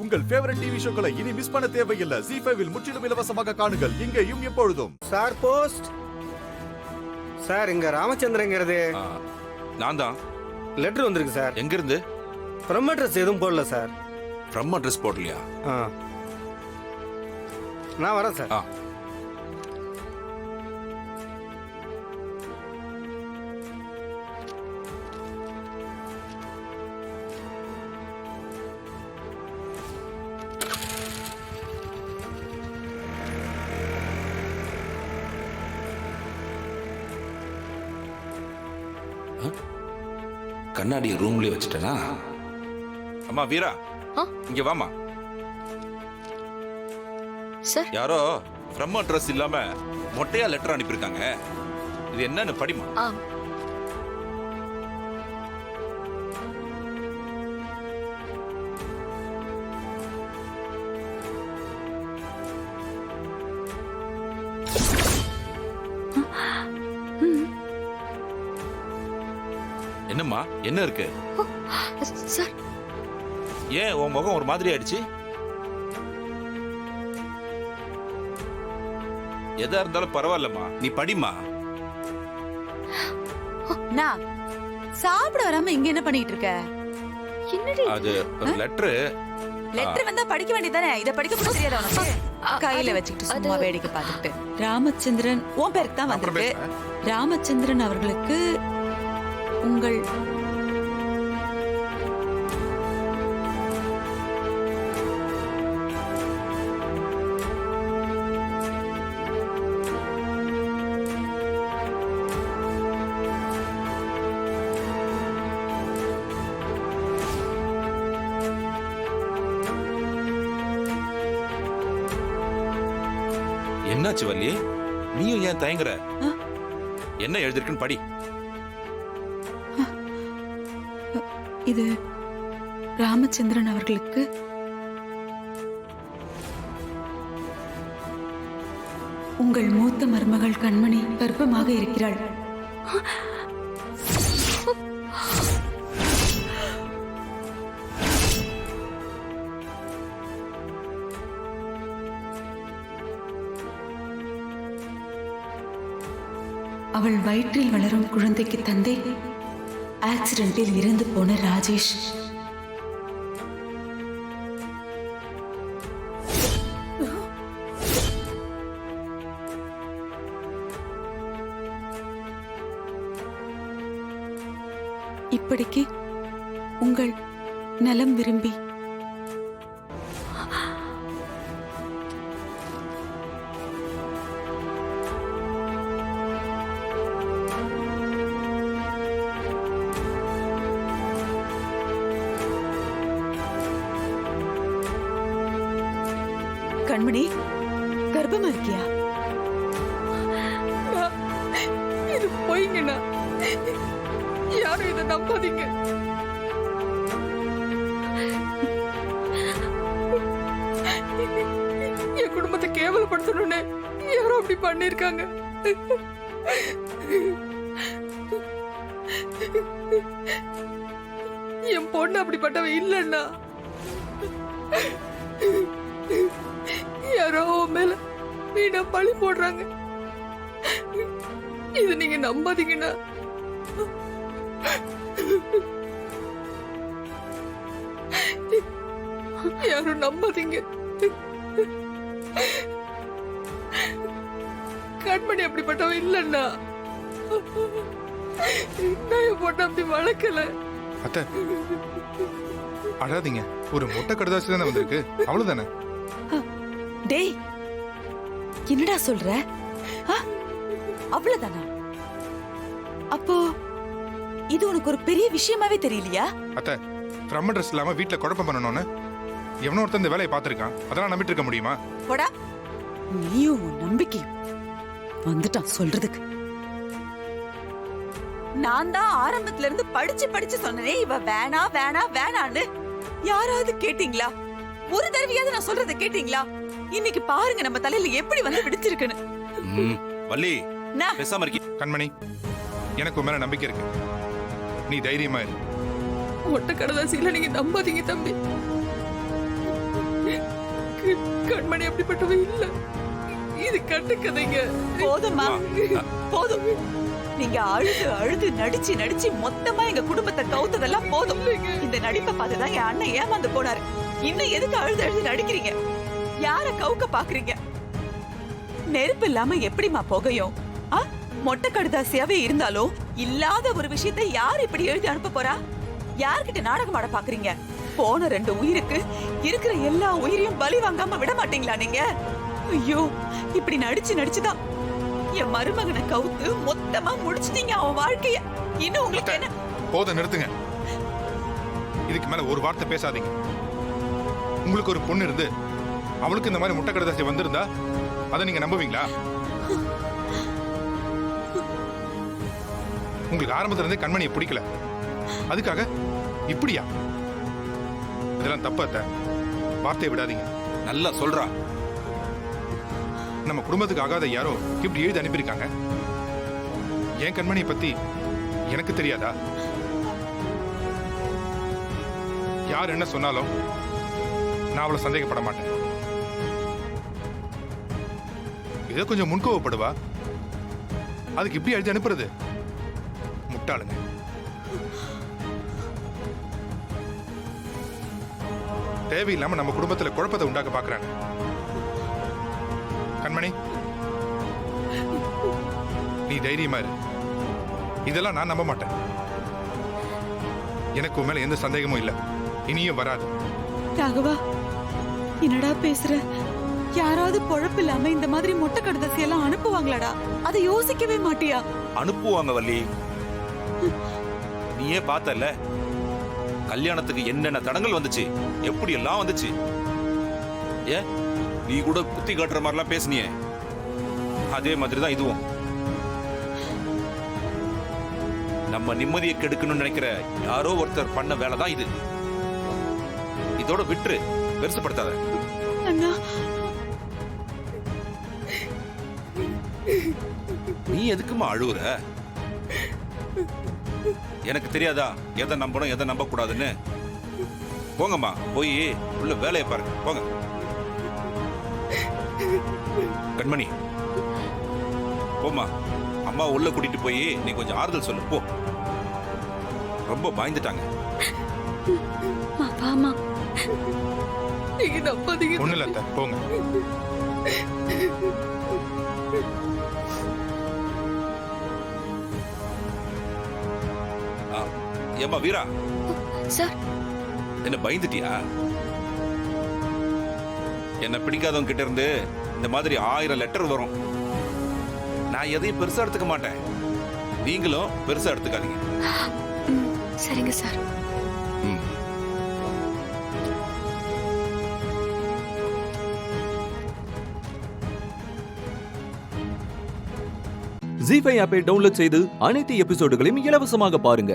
உங்கள் favourite TV ஷோக்களை இனி miss பண்ண தேவையில்லை. ZEE5 இல் முற்றிலும் இலவசமாக காணுங்கள். இங்கேயும் எப்பொழுதும். Sir post. சார் இங்க ராமச்சந்திரங்கிறது நான் தான். லெட்டர் வந்திருக்கு சார். எங்க இருந்து? ஃப்ரம் அட்ரஸ் எதுவும் போடல சார். ஃப்ரம் அட்ரஸ் போடலையா? நான் வரேன் சார். கண்ணாடி ரூம்லயே வச்சுட்டேனா? அம்மா வீரா, இங்க வாமா. சார், யாரோ ஃப்ரம் அட்ரஸ் இல்லாம மொட்டையா லெட்டர் அனுப்பியிருக்காங்க. இது என்னன்னு படிமா. என்னம்மா, என்ன இருக்கு? சார், ஏன் உன் முகம் ஒரு மாதிரி ஆயிடுச்சு? எதா இருந்தாலும் பரவாயில்லம்மா, நீ படிமா. நான் சாப்பிட வராம இங்க என்ன பண்ணிட்டு இருக்க? என்னடி அது ஒரு லெட்டர். லெட்டர் வந்தா படிக்க வேண்டியதானே? இத படிக்க கூட தெரியாத உனக்கு? கையில வச்சுக்கிட்டு சும்மா வேடிக்கை பார்த்துட்டு. ராமச்சந்திரன் உன் பேருக்கு தான் வந்திருக்கு. ராமச்சந்திரன் அவர்களுக்கு உங்கள் என்னாச்சு வள்ளி? நீயும் ஏன் தயங்குற? என்ன எழுதிருக்குன்னு படி. இது ராமச்சந்திரன் அவர்களுக்கு உங்கள் மூத்த மருமகள் கண்மணி கர்ப்பமாக இருக்கிறாள். அவள் வயிற்றில் வளரும் குழந்தைக்கு தந்தை ஆக்சிடென்ட்டில் இறந்து போன ராஜேஷ். இப்படிக்கு உங்கள் நலம் விரும்பி கண்மணி, கர்ப்பமா இருக்கியா? இது போய்ங்கண்ணா, யாரும் இதை நம்பாதீங்க. என் குடும்பத்தை கேவலப்படுத்தணும்னு யாரும் அப்படி பண்ணிருக்காங்க. என் பொண்ணு அப்படிப்பட்டவ இல்லைன்னா. யாரோ மேல வீணா பழி போடுறாங்க. இது நீங்க நம்பாதீங்கண்ணா. யாரும் நம்பாதீங்க. கண்மணி அப்படிப்பட்டவ இல்லைன்னா. நான் என் பொண்ணு அப்படி வளர்க்கல. அத்தை அழாதீங்க. ஒரு மொட்டை கடுதாசி தானே வந்திருக்கு, அவ்வளவுதானே. டேய், என்னடா சொல்ற? அவ்வளவுதானா? அப்போ இது உனக்கு ஒரு பெரிய விஷயமாவே தெரியலையா? அத்தை, ஃப்ரம் அட்ரஸ் இல்லாம வீட்டுல குழப்பம் பண்ணணும்னு எவனோ ஒருத்தன் இந்த வேலையை பார்த்திருக்கான். அதெல்லாம் நம்பிட்டு இருக்க முடியுமா? போடா, நீயும் உன் நம்பிக்கை வந்துட்டான் சொல்றதுக்கு. நான் தான் ஆரம்பத்துல இருந்து படிச்சு படிச்சு சொன்னனே, இவ வேணா வேணா வேணான்னு. யாராவது கேட்டீங்களா? ஒரு தடவையாவது நான் சொல்றத கேட்டீங்களா? இன்னைக்கு பாருங்க நம்ம தலையில எப்படி வந்து விடுச்சிருக்குன்னு. வள்ளி, பேசாம இருக்கி. கண்மணி, எனக்கு உன் மேல நம்பிக்கை இருக்கு. நீ தைரியமா இரு. மொட்டை கடதாசியில நீங்க நம்பாதீங்க தம்பி. கண்மணி அப்படிப்பட்டவ இல்ல. இது கட்டுக்கதைங்க. போதும்மா, போதும். நீங்க அழுது அழுது நடிச்சு நடிச்சு மொத்தமா எங்க குடும்பத்தை கவுத்ததெல்லாம் போதும். இந்த நடிப்பை பார்த்துதான் என் அண்ணன் ஏமாந்து போனாரு. இன்னும் எதுக்கு அழுது அழுது நடிக்கிறீங்க? யார கவுக்க பாக்குறீங்க? நெருப்பு இல்லாம எப்படிமா புகையும்? மொட்டை கடுதாசியாவே இருந்தாலும் இல்லாத ஒரு விஷயத்தை யார் இப்படி எழுதி அனுப்ப போறா? யார்கிட்ட நாடகம் ஆட பாக்குறீங்க? போன 2 உயிருக்கு இருக்கிற எல்லா உயிரையும் பலி வாங்காம விட மாட்டீங்களா நீங்க? ஐயோ, இப்படி நடிச்சு நடிச்சுதான் என் மருமகனை கவுத்து மொத்தமா முடிச்சிட்டீங்க அவன் வாழ்க்கைய. இன்னும் உங்களுக்கு என்ன? போதும், நிறுத்துங்க. இதுக்கு மேல ஒரு வார்த்தை பேசாதீங்க. உங்களுக்கு ஒரு பொண்ணு இருந்து அவளுக்கு இந்த மாதிரி முட்டை கடுதாசி வந்திருந்தா அதை நீங்க நம்புவீங்களா? உங்களுக்கு ஆரம்பத்துல இருந்தே கண்மணியை பிடிக்கல, அதுக்காக இப்படியா? இதெல்லாம் தப்பு அத்தை. வார்த்தையை விடாதீங்க. நல்லா சொல்றா. நம்ம குடும்பத்துக்கு ஆகாத யாரோ இப்படி எழுதி அனுப்பியிருக்காங்க. என் கண்மணியை பத்தி எனக்கு தெரியாதா? யார் என்ன சொன்னாலும் நான் அவளை சந்தேகப்பட மாட்டேன். இதை கொஞ்சம் முன்கோவப்படுவா, அதுக்கு இப்படி எழுதி அனுப்புறது முட்டாளுங்க. தேவையில்லாம நம்ம குடும்பத்துல குழப்பத்தை உண்டாக்க பாக்குறாங்க. கண்மணி, நீ தைரியமா இரு. இதெல்லாம் நான் நம்ப மாட்டேன். எனக்கு உன் மேல எந்த சந்தேகமும் இல்ல, இனியும் வராது. ராகவா, என்னடா பேசுற? யாராவது பொழப்பு இல்லாம இந்த மாதிரி மொட்டை கடுதாசி எல்லாம் அனுப்புவாங்களாடா? அதை யோசிக்கவே மாட்டியா? அனுப்புவாங்க வள்ளி. நீயே பார்த்தல, கல்யாணத்துக்கு என்னென்ன தடங்கள் வந்துச்சு, எப்படி எல்லாம் வந்துச்சு. ஏ, நீ கூட குத்தி காட்டுற மாதிரிலாம் பேசுனியே, அதே மாதிரிதான் இதுவும். நம்ம நிம்மதியை கெடுக்கணும்னு நினைக்கிற யாரோ ஒருத்தர் பண்ண வேலைதான் இது. இதோட விட்டுரு, பெருசுப்படுத்தாத. அண்ணா, நீ எதுக்குமா அழுவுற? எனக்கு தெரியாதா எதை நம்பணும் எதை நம்ப கூடாதுன்னு? போங்கம்மா, போய் உள்ள வேலையை பாருங்க, போங்க. கண்மணி, போம்மா. அம்மா உள்ள கூட்டிட்டு போய் நீ கொஞ்சம் ஆறுதல் சொல்லு, போ. ரொம்ப பயந்துட்டாங்க. வாமா. நீங்க நம்பாதீங்க. ஒண்ணு இல்ல அத்தை, போங்க. ஏம்மா வீரா, சார், என்ன பயந்துட்டியா? என்ன பிடிக்காதவங்க கிட்ட இருந்து இந்த மாதிரி 1000 லெட்டர் வரும். நான் எதையும் பெருசா எடுத்துக்க மாட்டேன், நீங்களும் பெருசா எடுத்துக்காதீங்க. சரிங்க சார். ஜீ5 ஆப்பை டவுன்லோட் செய்து அனைத்து எபிசோடுகளையும் இலவசமாக பாருங்க.